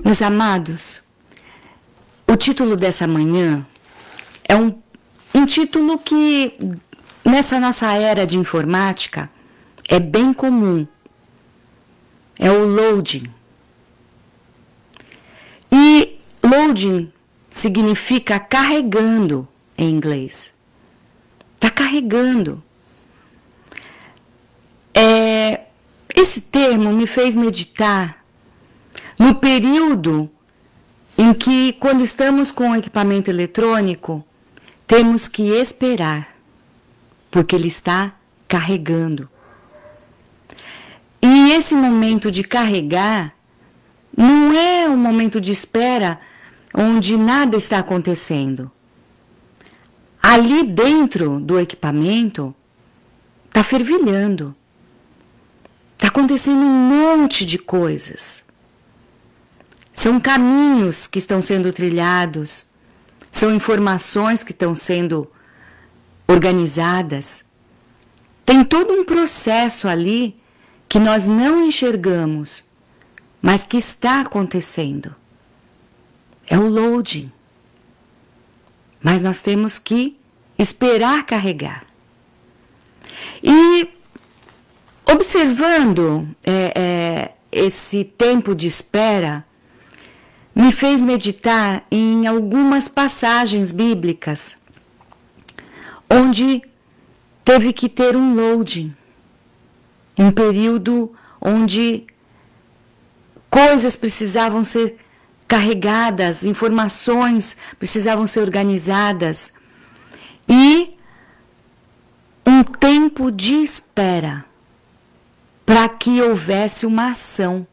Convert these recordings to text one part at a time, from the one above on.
Meus amados, o título dessa manhã é um título que, nessa nossa era de informática, é bem comum. É o loading. E loading significa carregando em inglês. Está carregando. Esse termo me fez meditar no período em que, quando estamos com o equipamento eletrônico, temos que esperar, porque ele está carregando. E esse momento de carregar não é um momento de espera onde nada está acontecendo. Ali dentro do equipamento está fervilhando. Está acontecendo um monte de coisas. São caminhos que estão sendo trilhados, são informações que estão sendo organizadas. Tem todo um processo ali que nós não enxergamos, mas que está acontecendo. É o loading. Mas nós temos que esperar carregar. E observando esse tempo de espera, me fez meditar em algumas passagens bíblicas onde teve que ter um loading, um período onde coisas precisavam ser carregadas, informações precisavam ser organizadas e um tempo de espera para que houvesse uma ação,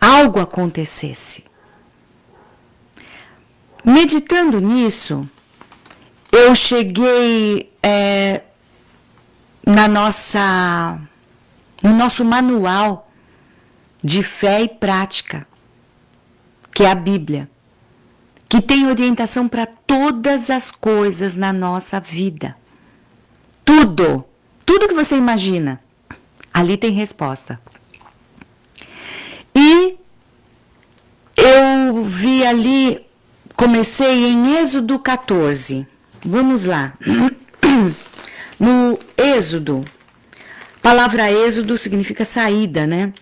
algo acontecesse. Meditando nisso, eu cheguei no nosso manual de fé e prática, que é a Bíblia, que tem orientação para todas as coisas na nossa vida. Tudo que você imagina, ali tem resposta. E eu vi ali, comecei em Êxodo 14. Vamos lá. No Êxodo, a palavra Êxodo significa saída, né?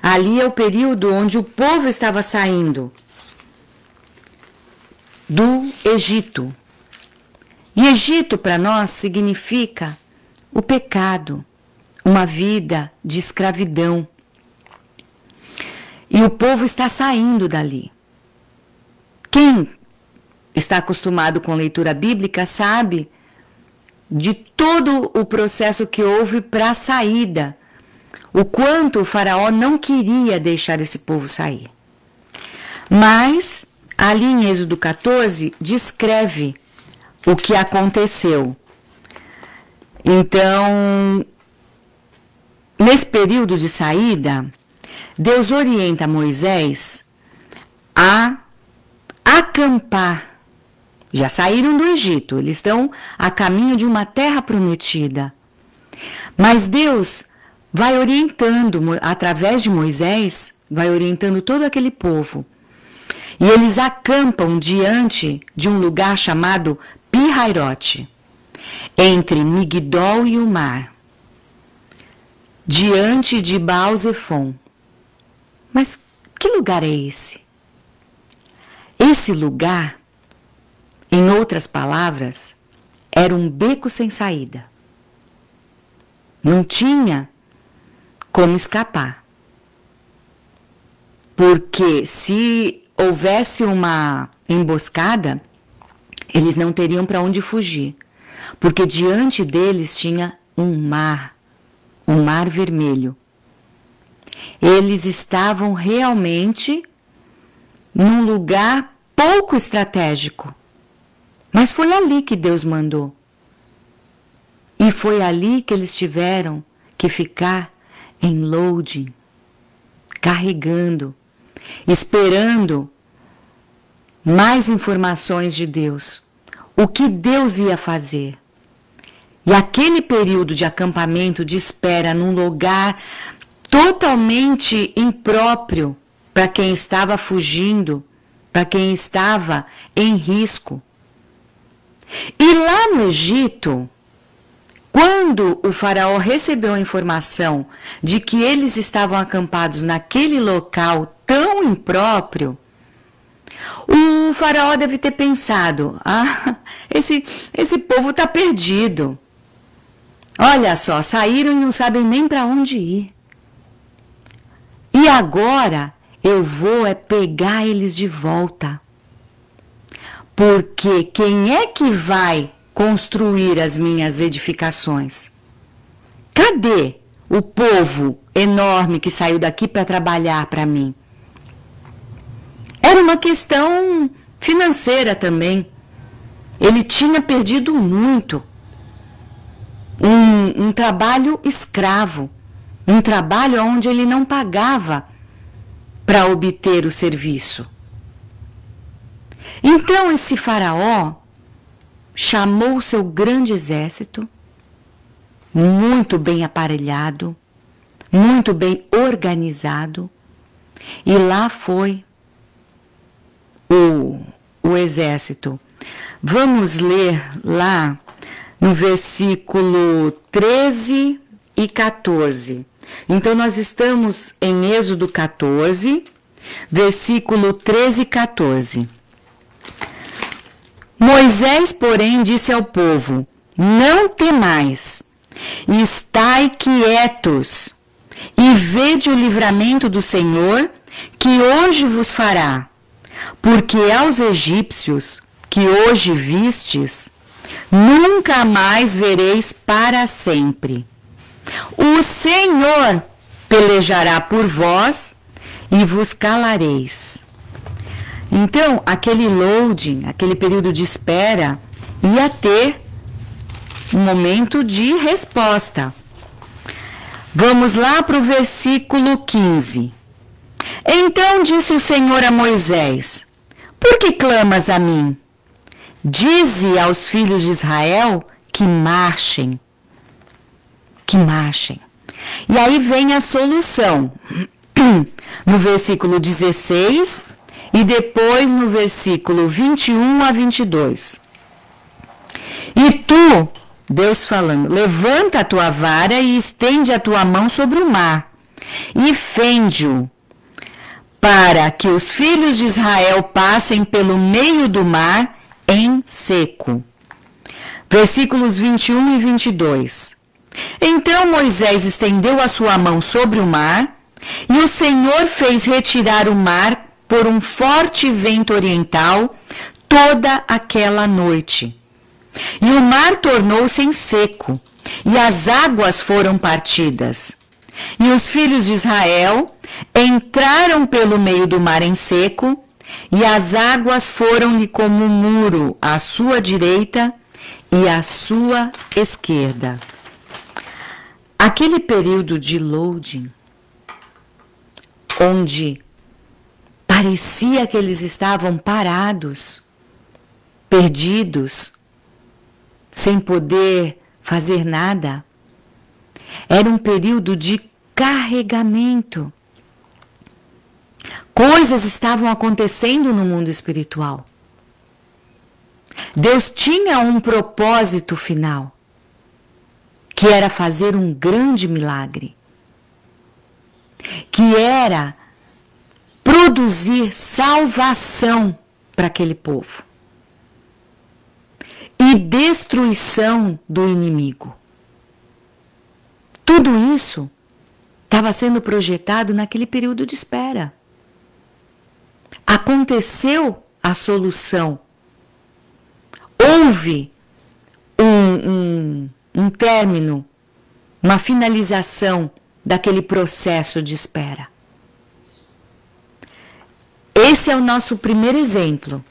Ali é o período onde o povo estava saindo do Egito. E Egito para nós significa o pecado, uma vida de escravidão. E o povo está saindo dali. Quem está acostumado com leitura bíblica sabe de todo o processo que houve para a saída, o quanto o faraó não queria deixar esse povo sair. Mas, ali em Êxodo 14, descreve o que aconteceu. Então, nesse período de saída, Deus orienta Moisés a acampar. Já saíram do Egito, eles estão a caminho de uma terra prometida. Mas Deus vai orientando, através de Moisés, vai orientando todo aquele povo. E eles acampam diante de um lugar chamado Pi-Hairote, entre Migdol e o mar, diante de Baal-Zefon. Mas que lugar é esse? Esse lugar, em outras palavras, era um beco sem saída. Não tinha como escapar. Porque se houvesse uma emboscada, eles não teriam para onde fugir. Porque diante deles tinha um mar vermelho. Eles estavam realmente num lugar pouco estratégico. Mas foi ali que Deus mandou. E foi ali que eles tiveram que ficar em loading, carregando, esperando mais informações de Deus. O que Deus ia fazer. E aquele período de acampamento, de espera, num lugar totalmente impróprio para quem estava fugindo, para quem estava em risco. E lá no Egito, quando o faraó recebeu a informação de que eles estavam acampados naquele local tão impróprio, o faraó deve ter pensado, esse povo está perdido. Olha só, saíram e não sabem nem para onde ir. E agora eu vou pegar eles de volta. Porque quem é que vai construir as minhas edificações? Cadê o povo enorme que saiu daqui para trabalhar para mim? Era uma questão financeira também. Ele tinha perdido muito. Um trabalho escravo. Um trabalho onde ele não pagava para obter o serviço. Então esse faraó chamou o seu grande exército, muito bem aparelhado, muito bem organizado, e lá foi o exército. Vamos ler lá no versículo 13 e 14. Então nós estamos em Êxodo 14, versículo 13 e 14. Moisés, porém, disse ao povo: não temais, estai quietos, e vede o livramento do Senhor, que hoje vos fará. Porque aos egípcios, que hoje vistes, nunca mais vereis para sempre. O Senhor pelejará por vós, e vos calareis. Então, aquele loading, aquele período de espera, ia ter um momento de resposta. Vamos lá para o versículo 15. Então disse o Senhor a Moisés: por que clamas a mim? Dize aos filhos de Israel que marchem. Que marchem. E aí vem a solução. No versículo 16 e depois no versículo 21 a 22. E tu, Deus falando, levanta a tua vara e estende a tua mão sobre o mar, e fende-o, para que os filhos de Israel passem pelo meio do mar em seco. Versículos 21 e 22. Então Moisés estendeu a sua mão sobre o mar, e o Senhor fez retirar o mar por um forte vento oriental toda aquela noite. E o mar tornou-se em seco, e as águas foram partidas. E os filhos de Israel entraram pelo meio do mar em seco, e as águas foram-lhe como um muro à sua direita e à sua esquerda. Aquele período de loading, onde parecia que eles estavam parados, perdidos, sem poder fazer nada, era um período de carregamento. Coisas estavam acontecendo no mundo espiritual. Deus tinha um propósito final, que era fazer um grande milagre, que era produzir salvação para aquele povo e destruição do inimigo. Tudo isso estava sendo projetado naquele período de espera. Aconteceu a solução. Houve um término, uma finalização daquele processo de espera. Esse é o nosso primeiro exemplo.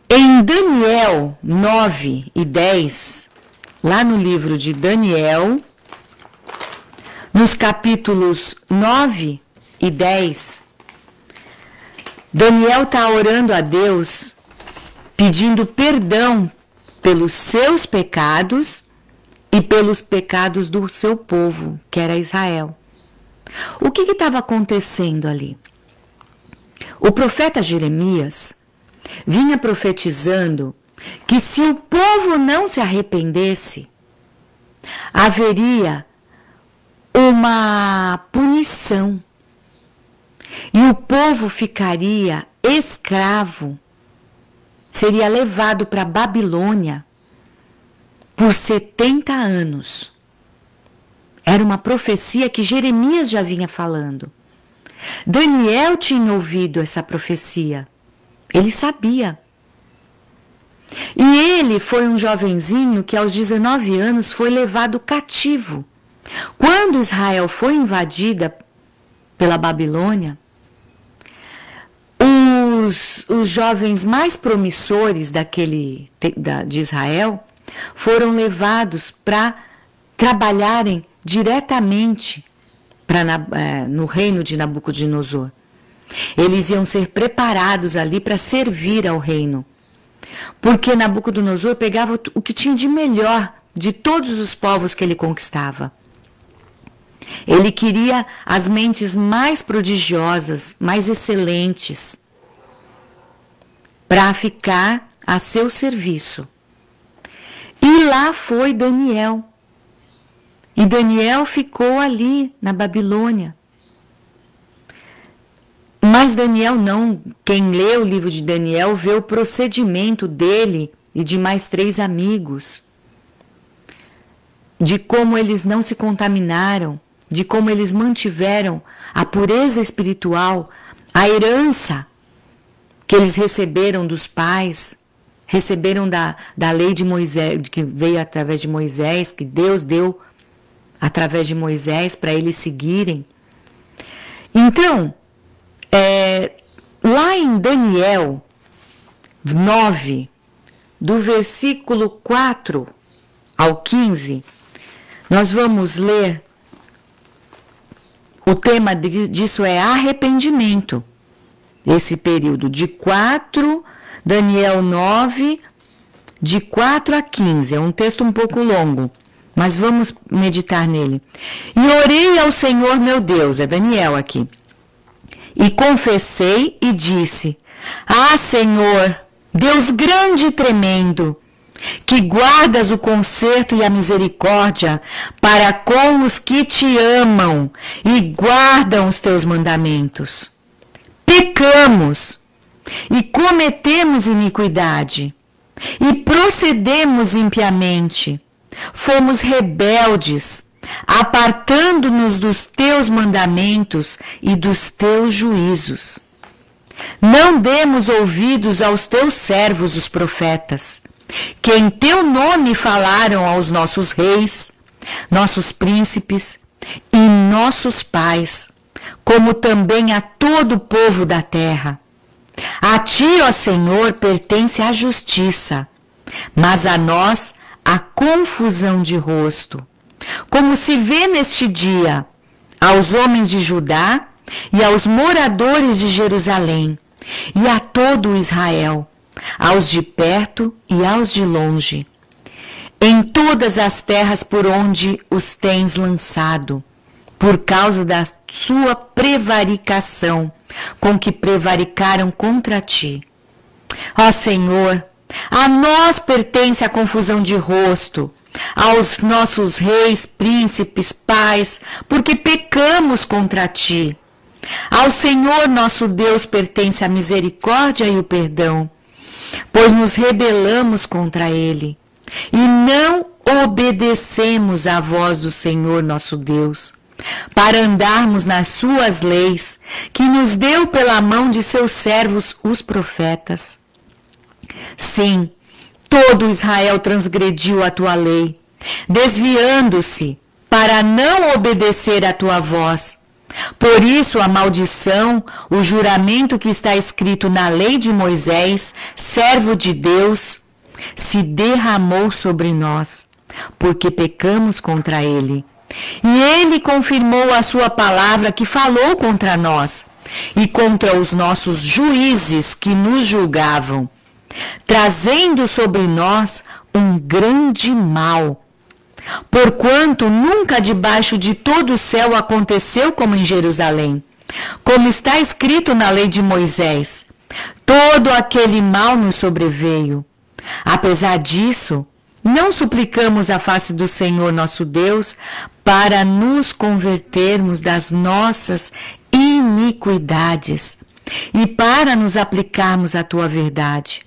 Em Daniel 9 e 10, lá no livro de Daniel, nos capítulos 9 e 10, Daniel está orando a Deus, pedindo perdão pelos seus pecados e pelos pecados do seu povo, que era Israel. O que estava acontecendo ali? O profeta Jeremias vinha profetizando que se o povo não se arrependesse, haveria uma punição e o povo ficaria escravo, seria levado para a Babilônia por 70 anos. Era uma profecia que Jeremias já vinha falando. Daniel tinha ouvido essa profecia. Ele sabia. E ele foi um jovenzinho que aos 19 anos foi levado cativo. Quando Israel foi invadida pela Babilônia, os jovens mais promissores de Israel foram levados para trabalharem diretamente no reino de Nabucodonosor. Eles iam ser preparados ali para servir ao reino, porque Nabucodonosor pegava o que tinha de melhor de todos os povos que ele conquistava. Ele queria as mentes mais prodigiosas, mais excelentes, para ficar a seu serviço. E lá foi Daniel. E Daniel ficou ali na Babilônia. Mas Daniel não, quem lê o livro de Daniel vê o procedimento dele e de mais 3 amigos, de como eles não se contaminaram, de como eles mantiveram a pureza espiritual, a herança que eles receberam dos pais, receberam da lei de Moisés, que veio através de Moisés, que Deus deu através de Moisés para eles seguirem. Então, lá em Daniel 9, do versículo 4 ao 15, nós vamos ler, o tema disso é arrependimento. Esse período de Daniel 9, de 4 a 15, é um texto um pouco longo, mas vamos meditar nele. E orei ao Senhor meu Deus, é Daniel aqui, e confessei e disse: Ah, Senhor, Deus grande e tremendo, que guardas o conserto e a misericórdia para com os que te amam e guardam os teus mandamentos. Pecamos e cometemos iniquidade e procedemos impiamente. Fomos rebeldes, apartando-nos dos teus mandamentos e dos teus juízos. Não demos ouvidos aos teus servos, os profetas, que em teu nome falaram aos nossos reis, nossos príncipes e nossos pais, como também a todo o povo da terra. A ti, ó Senhor, pertence a justiça, mas a nós a confusão de rosto, como se vê neste dia aos homens de Judá e aos moradores de Jerusalém, e a todo Israel, aos de perto e aos de longe, em todas as terras por onde os tens lançado, por causa da sua prevaricação, com que prevaricaram contra ti. Ó Senhor, a nós pertence a confusão de rosto, aos nossos reis, príncipes, pais, porque pecamos contra ti. Ao Senhor nosso Deus pertence a misericórdia e o perdão, pois nos rebelamos contra ele e não obedecemos à voz do Senhor nosso Deus, para andarmos nas suas leis, que nos deu pela mão de seus servos os profetas. Sim, todo Israel transgrediu a tua lei, desviando-se para não obedecer à tua voz. Por isso a maldição, o juramento que está escrito na lei de Moisés, servo de Deus, se derramou sobre nós, porque pecamos contra ele. E ele confirmou a sua palavra que falou contra nós e contra os nossos juízes que nos julgavam, trazendo sobre nós um grande mal. Porquanto nunca debaixo de todo o céu aconteceu como em Jerusalém, como está escrito na lei de Moisés. Todo aquele mal nos sobreveio. Apesar disso, não suplicamos a face do Senhor nosso Deus para nos convertermos das nossas iniquidades e para nos aplicarmos à tua verdade.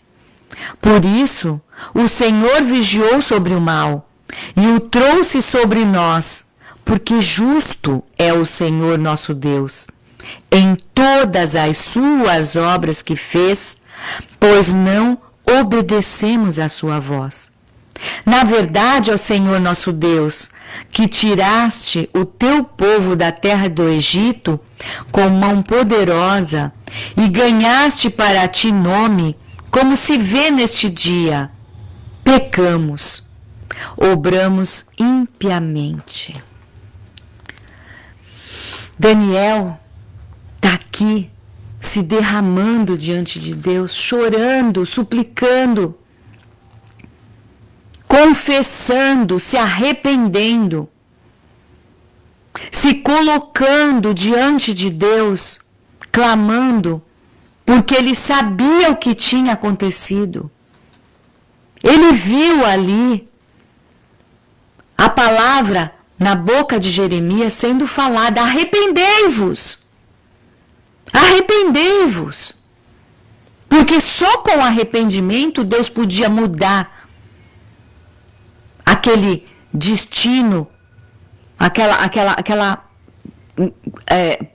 Por isso, o Senhor vigiou sobre o mal e o trouxe sobre nós, porque justo é o Senhor nosso Deus em todas as suas obras que fez, pois não obedecemos à sua voz. Na verdade, ó Senhor nosso Deus, que tiraste o teu povo da terra do Egito com mão poderosa e ganhaste para ti nome, como se vê neste dia, pecamos, obramos impiamente. Daniel está aqui se derramando diante de Deus, chorando, suplicando, confessando, se arrependendo, se colocando diante de Deus, clamando, porque ele sabia o que tinha acontecido. Ele viu ali a palavra na boca de Jeremias sendo falada: arrependei-vos, arrependei-vos. Porque só com arrependimento Deus podia mudar aquele destino, aquela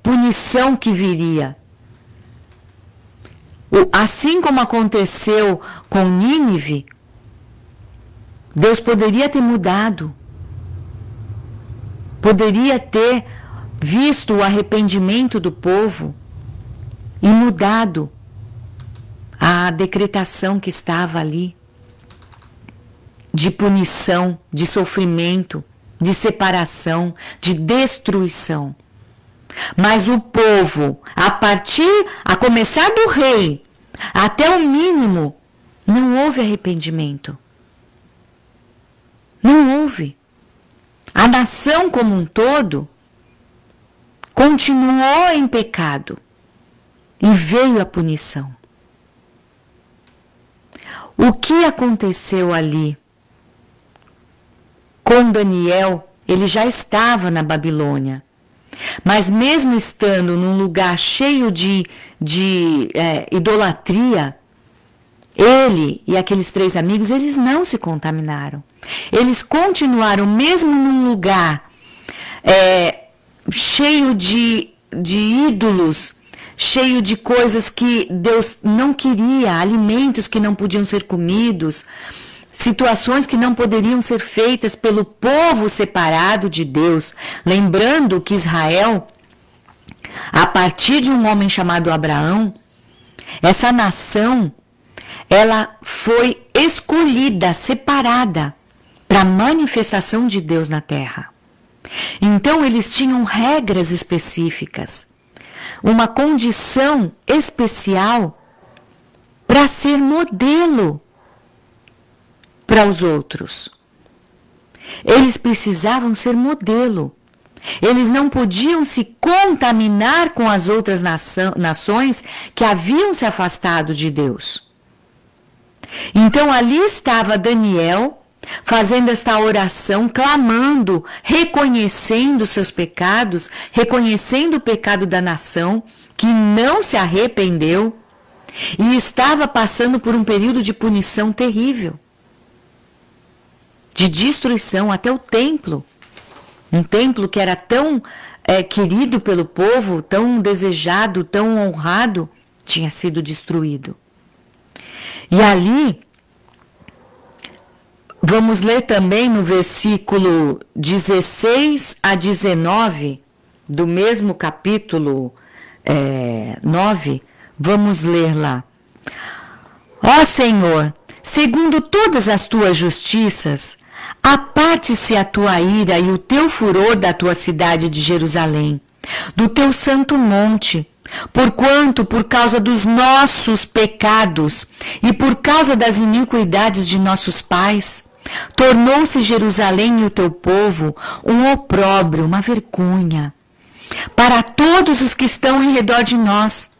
punição que viria. Assim como aconteceu com Nínive, Deus poderia ter mudado, poderia ter visto o arrependimento do povo e mudado a decretação que estava ali, de punição, de sofrimento, de separação, de destruição. Mas o povo, a começar do rei até o mínimo, não houve arrependimento. Não houve. A nação como um todo continuou em pecado e veio a punição. O que aconteceu ali com Daniel? Ele já estava na Babilônia, mas mesmo estando num lugar cheio de idolatria, ele e aqueles 3 amigos, eles não se contaminaram. Eles continuaram, mesmo num lugar cheio de ídolos, cheio de coisas que Deus não queria, alimentos que não podiam ser comidos, situações que não poderiam ser feitas pelo povo separado de Deus. Lembrando que Israel, a partir de um homem chamado Abraão, essa nação, ela foi escolhida, separada para a manifestação de Deus na terra. Então eles tinham regras específicas, uma condição especial para ser modelo para os outros. Eles precisavam ser modelo. Eles não podiam se contaminar com as outras nações que haviam se afastado de Deus. Então ali estava Daniel fazendo esta oração, clamando, reconhecendo seus pecados, reconhecendo o pecado da nação que não se arrependeu e estava passando por um período de punição terrível, de destruição. Até o templo, um templo que era tão querido pelo povo, tão desejado, tão honrado, tinha sido destruído. E ali, vamos ler também no versículo 16 a 19, do mesmo capítulo 9, vamos ler lá. Ó Senhor, segundo todas as tuas justiças, aparte-se a tua ira e o teu furor da tua cidade de Jerusalém, do teu santo monte, porquanto, por causa dos nossos pecados e por causa das iniquidades de nossos pais, Tornou-se Jerusalém e o teu povo um opróbrio, uma vergonha para todos os que estão em redor de nós.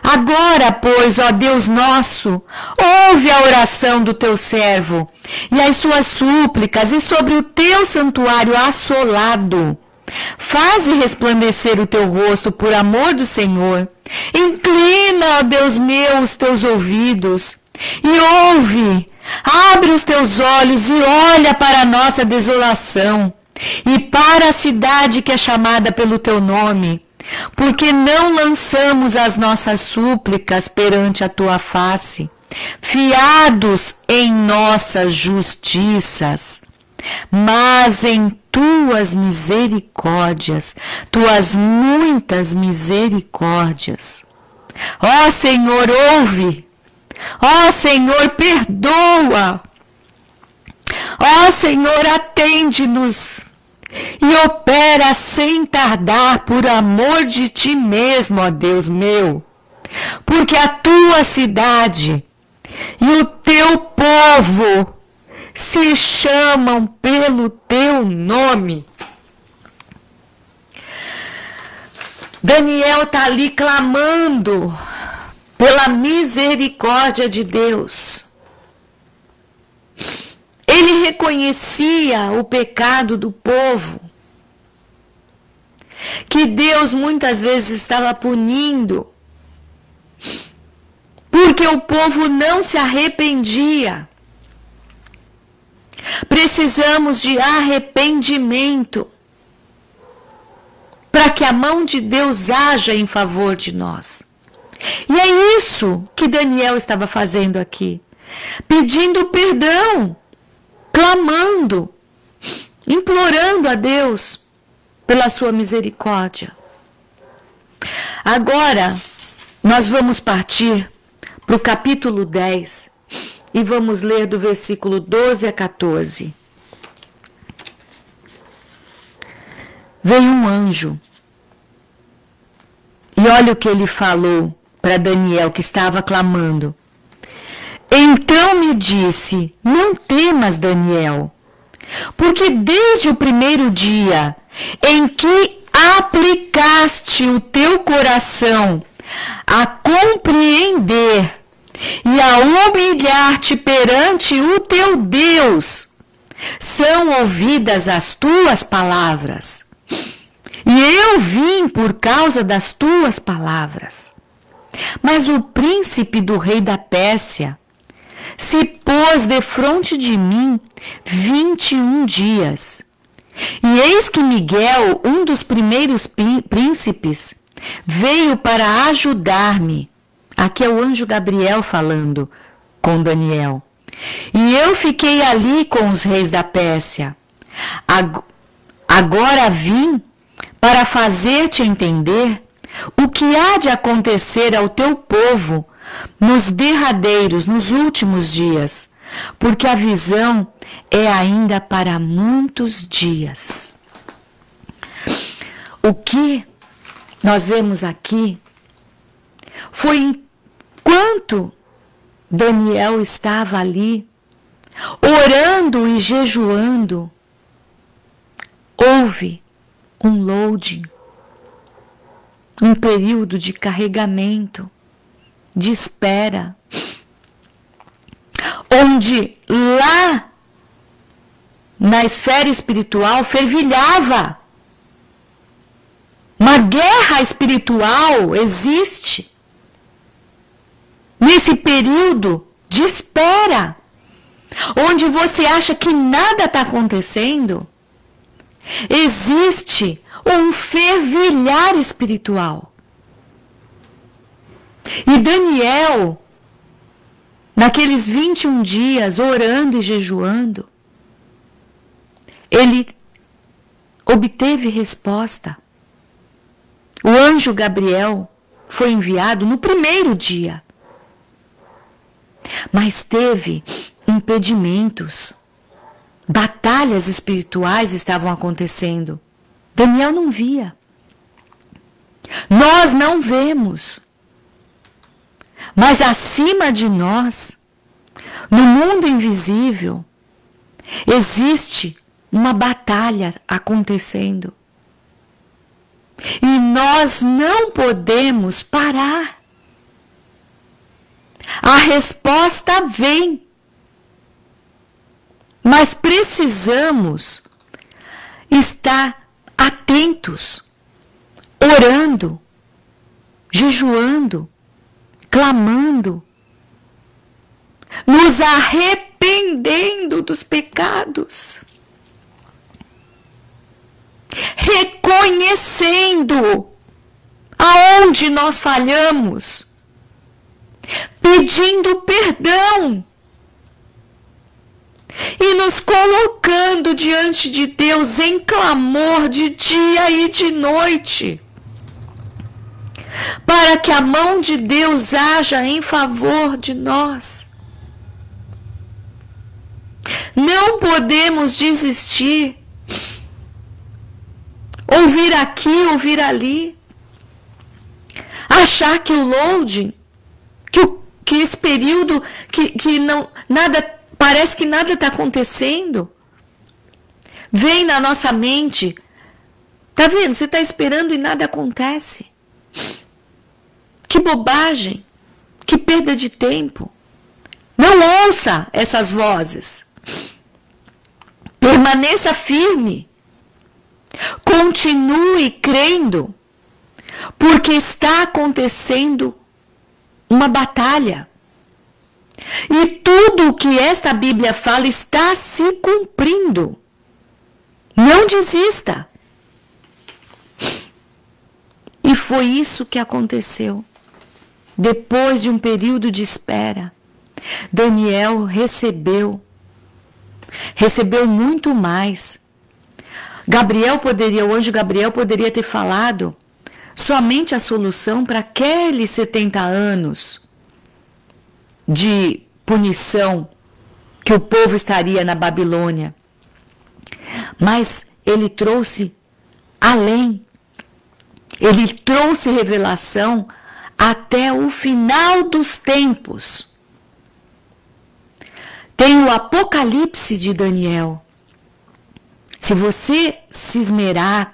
Agora, pois, ó Deus nosso, ouve a oração do teu servo e as suas súplicas, e sobre o teu santuário assolado faze resplandecer o teu rosto por amor do Senhor. Inclina, ó Deus meu, os teus ouvidos e ouve. Abre os teus olhos e olha para a nossa desolação e para a cidade que é chamada pelo teu nome, porque não lançamos as nossas súplicas perante a tua face, fiados em nossas justiças, mas em tuas misericórdias, tuas muitas misericórdias. Ó Senhor, ouve. Ó Senhor, perdoa. Ó Senhor, atende-nos e opera sem tardar por amor de ti mesmo, ó Deus meu, porque a tua cidade e o teu povo se chamam pelo teu nome. Daniel está ali clamando pela misericórdia de Deus. Ele reconhecia o pecado do povo, que Deus muitas vezes estava punindo, porque o povo não se arrependia. Precisamos de arrependimento para que a mão de Deus haja em favor de nós. E é isso que Daniel estava fazendo aqui, pedindo perdão, clamando, implorando a Deus pela sua misericórdia. Agora, nós vamos partir para o capítulo 10 e vamos ler do versículo 12 a 14. Veio um anjo e olha o que ele falou para Daniel, que estava clamando. Então me disse: não temas, Daniel, porque desde o primeiro dia em que aplicaste o teu coração a compreender e a humilhar-te perante o teu Deus, são ouvidas as tuas palavras. E eu vim por causa das tuas palavras. Mas o príncipe do rei da Pérsia se pôs defronte de mim 21 dias. E eis que Miguel, um dos primeiros príncipes, veio para ajudar-me. Aqui é o anjo Gabriel falando com Daniel. E eu fiquei ali com os reis da Pérsia. Agora vim para fazer-te entender o que há de acontecer ao teu povo nos derradeiros, nos últimos dias, porque a visão é ainda para muitos dias. O que nós vemos aqui foi enquanto Daniel estava ali, orando e jejuando, houve um loading, um período de carregamento, de espera, onde lá na esfera espiritual fervilhava. Uma guerra espiritual existe nesse período de espera, onde você acha que nada está acontecendo. Existe um fervilhar espiritual. E Daniel, naqueles 21 dias, orando e jejuando, ele obteve resposta. O anjo Gabriel foi enviado no primeiro dia, mas teve impedimentos. Batalhas espirituais estavam acontecendo. Daniel não via. Nós não vemos. Mas acima de nós, no mundo invisível, Existe uma batalha acontecendo. E nós não podemos parar. A resposta vem. Mas precisamos estar atentos, orando, jejuando, clamando, nos arrependendo dos pecados, reconhecendo aonde nós falhamos, pedindo perdão e nos colocando diante de Deus em clamor de dia e de noite, para que a mão de Deus haja em favor de nós. Não podemos desistir, ouvir aqui, ouvir ali, achar que o loading, que esse período que não nada parece que nada está acontecendo, vem na nossa mente. Tá vendo? Você está esperando e nada acontece. Que bobagem, que perda de tempo. Não ouça essas vozes. Permaneça firme. Continue crendo, porque está acontecendo uma batalha. E tudo o que esta Bíblia fala está se cumprindo. Não desista. E foi isso que aconteceu. Depois de um período de espera, Daniel recebeu muito mais. O anjo Gabriel poderia ter falado somente a solução para aqueles 70 anos de punição que o povo estaria na Babilônia. Mas ele trouxe além. Ele trouxe revelação até o final dos tempos. Tem o Apocalipse de Daniel. Se você se esmerar,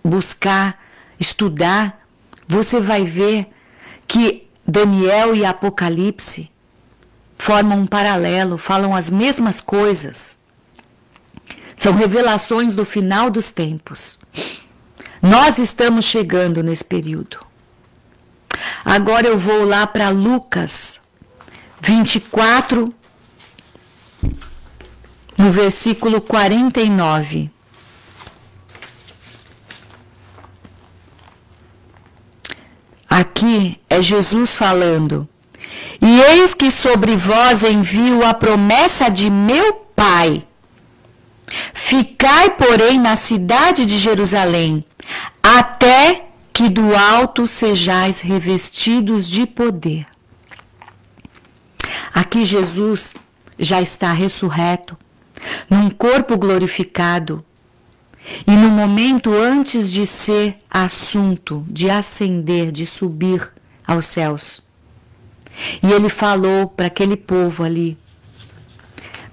buscar, estudar, você vai ver que Daniel e Apocalipse formam um paralelo, falam as mesmas coisas. São revelações do final dos tempos. Nós estamos chegando nesse período. Agora eu vou lá para Lucas 24, no versículo 49. Aqui é Jesus falando. E eis que sobre vós envio a promessa de meu Pai. Ficai, porém, na cidade de Jerusalém, até que do alto sejais revestidos de poder. Aqui Jesus já está ressurreto, num corpo glorificado, e no momento antes de ser assunto, de ascender, de subir aos céus. E ele falou para aquele povo ali,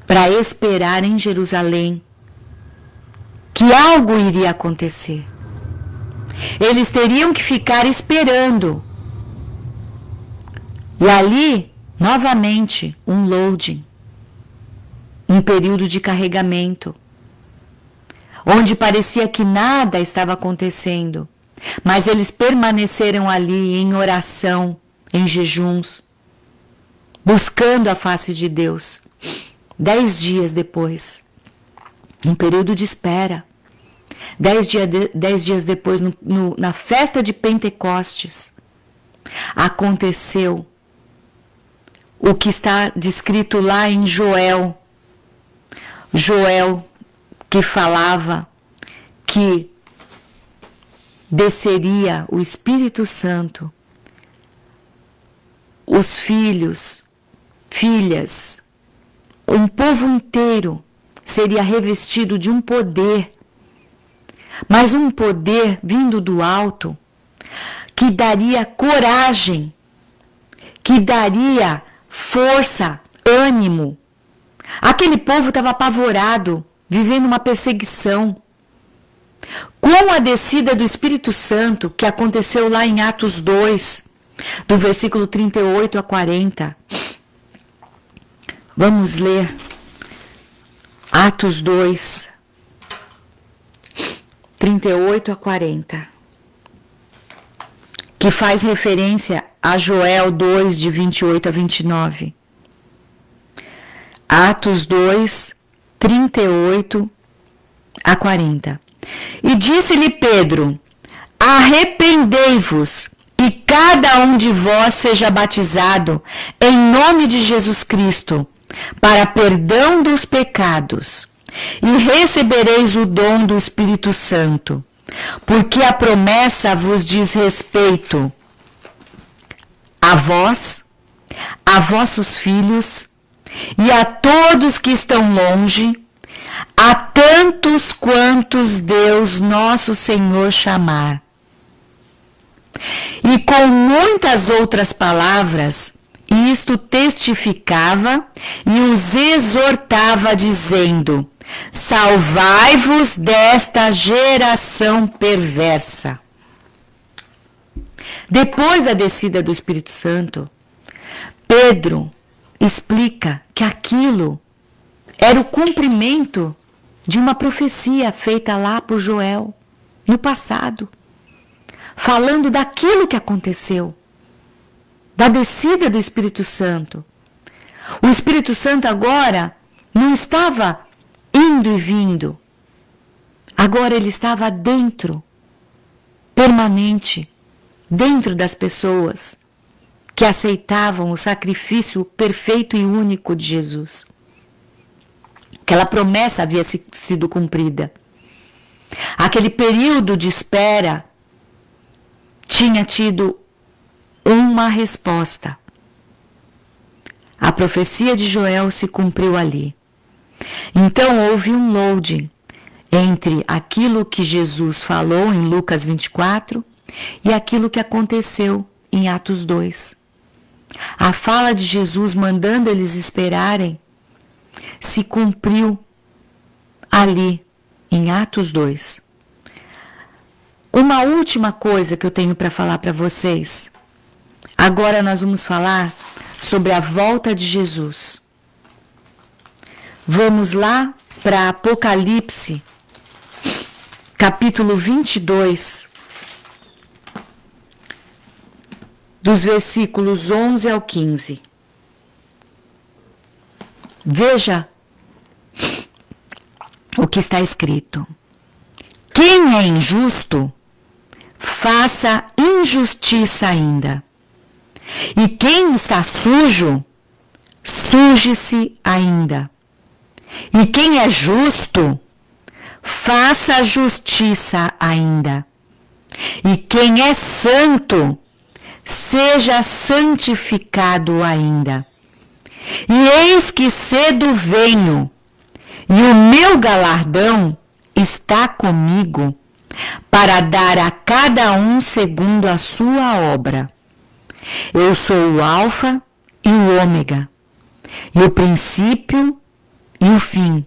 para esperar em Jerusalém, que algo iria acontecer. Eles teriam que ficar esperando. E ali, novamente, um loading, um período de carregamento, onde parecia que nada estava acontecendo, mas eles permaneceram ali em oração, em jejuns, buscando a face de Deus. 10 dias depois, um período de espera. 10 dias depois, na festa de Pentecostes, aconteceu o que está descrito lá em Joel. Joel, que falava que desceria o Espírito Santo, os filhos, filhas, um povo inteiro seria revestido de um poder, mas um poder vindo do alto, que daria coragem, que daria força, ânimo, Aquele povo estava apavorado, vivendo uma perseguição. Com a descida do Espírito Santo, que aconteceu lá em Atos 2, do versículo 38 a 40. Vamos ler Atos 2, 38 a 40, que faz referência a Joel 2, de 28 a 29. Atos 2, 38 a 40. E disse-lhe Pedro: arrependei-vos, e cada um de vós seja batizado em nome de Jesus Cristo, para perdão dos pecados, e recebereis o dom do Espírito Santo, porque a promessa vos diz respeito a vós, a vossos filhos, e a todos que estão longe, a tantos quantos Deus nosso Senhor chamar. E com muitas outras palavras, isto testificava e os exortava, dizendo: salvai-vos desta geração perversa. Depois da descida do Espírito Santo, Pedro explica que aquilo era o cumprimento de uma profecia feita lá por Joel, no passado, falando daquilo que aconteceu, da descida do Espírito Santo. O Espírito Santo agora não estava indo e vindo, agora ele estava dentro, permanente, dentro das pessoas que aceitavam o sacrifício perfeito e único de Jesus. Aquela promessa havia sido cumprida. Aquele período de espera tinha tido uma resposta. A profecia de Joel se cumpriu ali. Então houve um loading entre aquilo que Jesus falou em Lucas 24 e aquilo que aconteceu em Atos 2. A fala de Jesus mandando eles esperarem se cumpriu ali em Atos 2. Uma última coisa que eu tenho para falar para vocês. Agora nós vamos falar sobre a volta de Jesus. Vamos lá para Apocalipse, capítulo 22, dos versículos 11 ao 15. Veja o que está escrito. Quem é injusto, faça injustiça ainda. E quem está sujo, suje-se ainda. E quem é justo, faça justiça ainda. E quem é santo, seja santificado ainda. E eis que cedo venho, e o meu galardão está comigo, para dar a cada um segundo a sua obra. Eu sou o Alfa e o Ômega, e o princípio e o fim,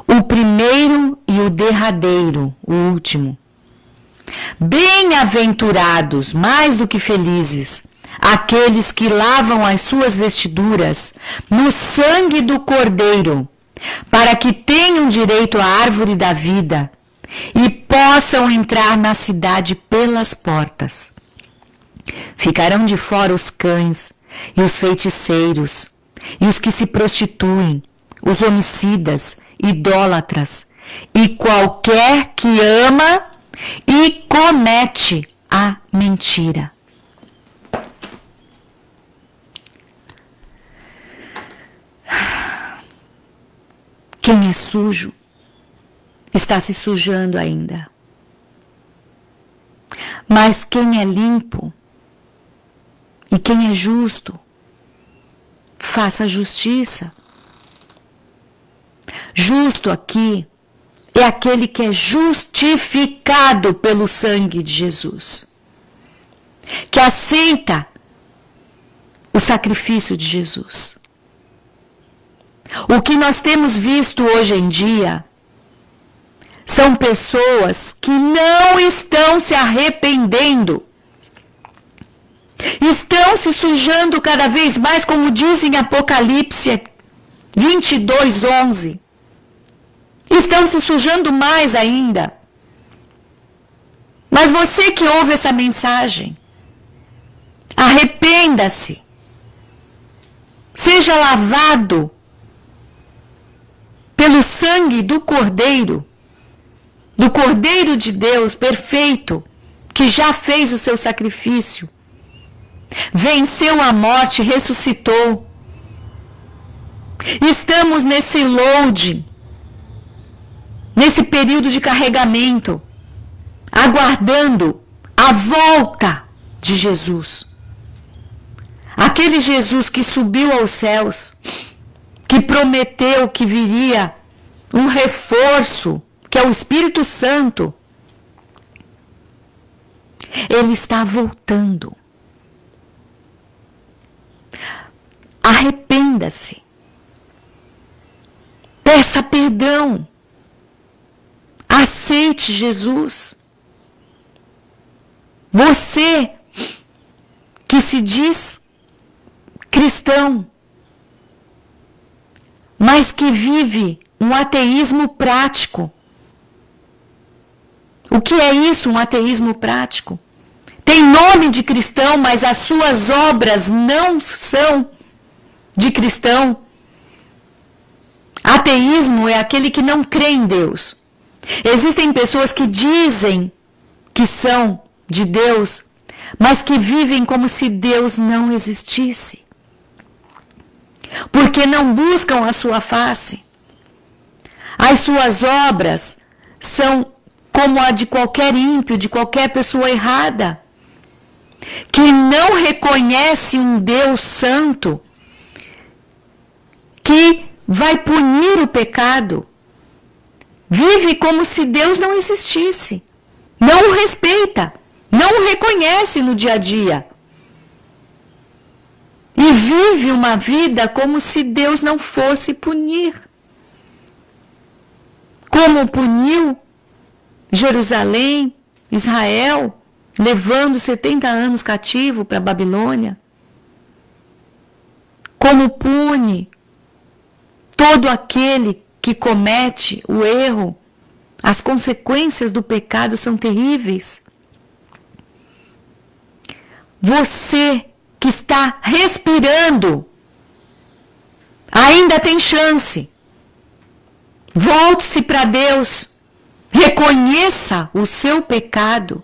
o primeiro e o derradeiro, o último. Bem-aventurados, mais do que felizes, aqueles que lavam as suas vestiduras no sangue do Cordeiro, para que tenham direito à árvore da vida e possam entrar na cidade pelas portas. Ficarão de fora os cães e os feiticeiros, e os que se prostituem, os homicidas, idólatras, e qualquer que ama e comete a mentira. Quem é sujo está se sujando ainda. Mas quem é limpo e quem é justo, faça justiça. Justo aqui é aquele que é justificado pelo sangue de Jesus, que aceita o sacrifício de Jesus. O que nós temos visto hoje em dia são pessoas que não estão se arrependendo. Estão se sujando cada vez mais, como diz em Apocalipse 22:11. Estão se sujando mais ainda. Mas você que ouve essa mensagem, arrependa-se. Seja lavado pelo sangue do Cordeiro de Deus perfeito, que já fez o seu sacrifício. Venceu a morte, ressuscitou. Estamos nesse load, nesse período de carregamento, aguardando a volta de Jesus. Aquele Jesus que subiu aos céus, que prometeu que viria um reforço, que é o Espírito Santo. Ele está voltando. Arrependa-se. Peça perdão. Aceite Jesus. Você que se diz cristão, mas que vive um ateísmo prático. O que é isso, um ateísmo prático? Tem nome de cristão, mas as suas obras não são de cristão. Ateísmo é aquele que não crê em Deus. Existem pessoas que dizem que são de Deus, mas que vivem como se Deus não existisse. Porque não buscam a sua face. As suas obras são como a de qualquer ímpio, de qualquer pessoa errada, que não reconhece um Deus santo, que vai punir o pecado. Vive como se Deus não existisse. Não o respeita, não o reconhece no dia a dia. E vive uma vida como se Deus não fosse punir. Como puniu Jerusalém, Israel, levando 70 anos cativo para a Babilônia. Como pune todo aquele que comete o erro. As consequências do pecado são terríveis. Você que está respirando, ainda tem chance. Volte-se para Deus. Reconheça o seu pecado.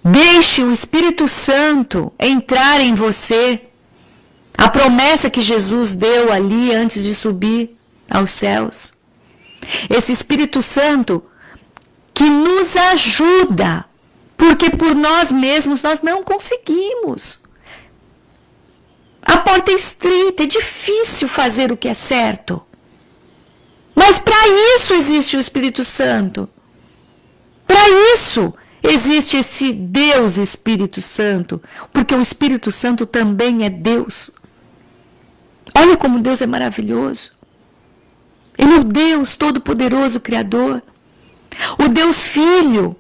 Deixe o Espírito Santo entrar em você. A promessa que Jesus deu ali antes de subir aos céus. Esse Espírito Santo que nos ajuda, porque por nós mesmos nós não conseguimos. A porta é estreita, é difícil fazer o que é certo. Mas para isso existe o Espírito Santo. Para isso existe esse Deus Espírito Santo, porque o Espírito Santo também é Deus. Olha como Deus é maravilhoso. Ele é o Deus Todo-Poderoso, Criador. O Deus Filho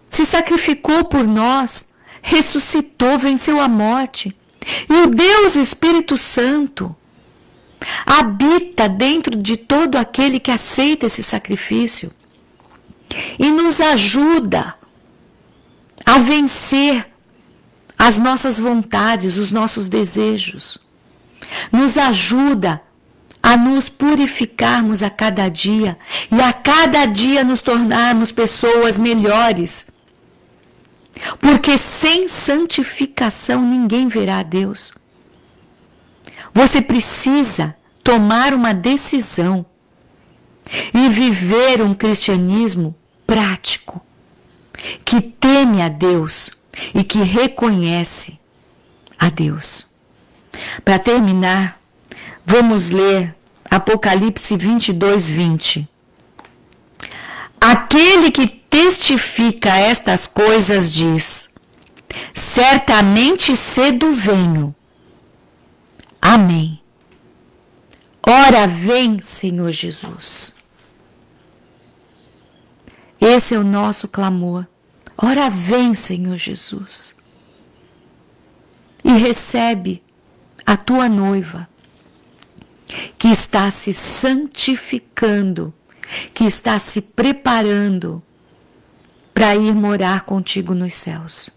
se sacrificou por nós, ressuscitou, venceu a morte. E o Deus Espírito Santo habita dentro de todo aquele que aceita esse sacrifício e nos ajuda a vencer as nossas vontades, os nossos desejos. Nos ajuda a nos purificarmos a cada dia e a cada dia nos tornarmos pessoas melhores. Porque sem santificação ninguém verá a Deus. Você precisa tomar uma decisão e viver um cristianismo prático, que teme a Deus e que reconhece a Deus. Para terminar, vamos ler Apocalipse 22:20. Aquele que testifica estas coisas diz: certamente cedo venho. Amém. Ora vem, Senhor Jesus. Esse é o nosso clamor. Ora vem, Senhor Jesus. E recebe a tua noiva, que está se santificando, que está se preparando para ir morar contigo nos céus.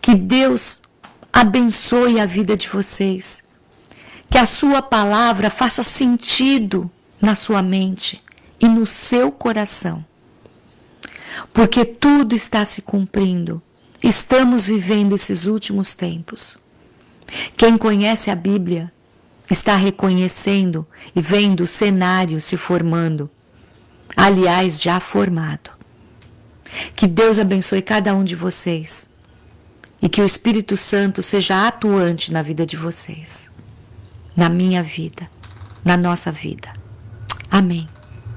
Que Deus abençoe a vida de vocês. Que a sua palavra faça sentido na sua mente e no seu coração. Porque tudo está se cumprindo. Estamos vivendo esses últimos tempos. Quem conhece a Bíblia está reconhecendo e vendo o cenário se formando. Aliás, já formado. Que Deus abençoe cada um de vocês. E que o Espírito Santo seja atuante na vida de vocês. Na minha vida. Na nossa vida. Amém.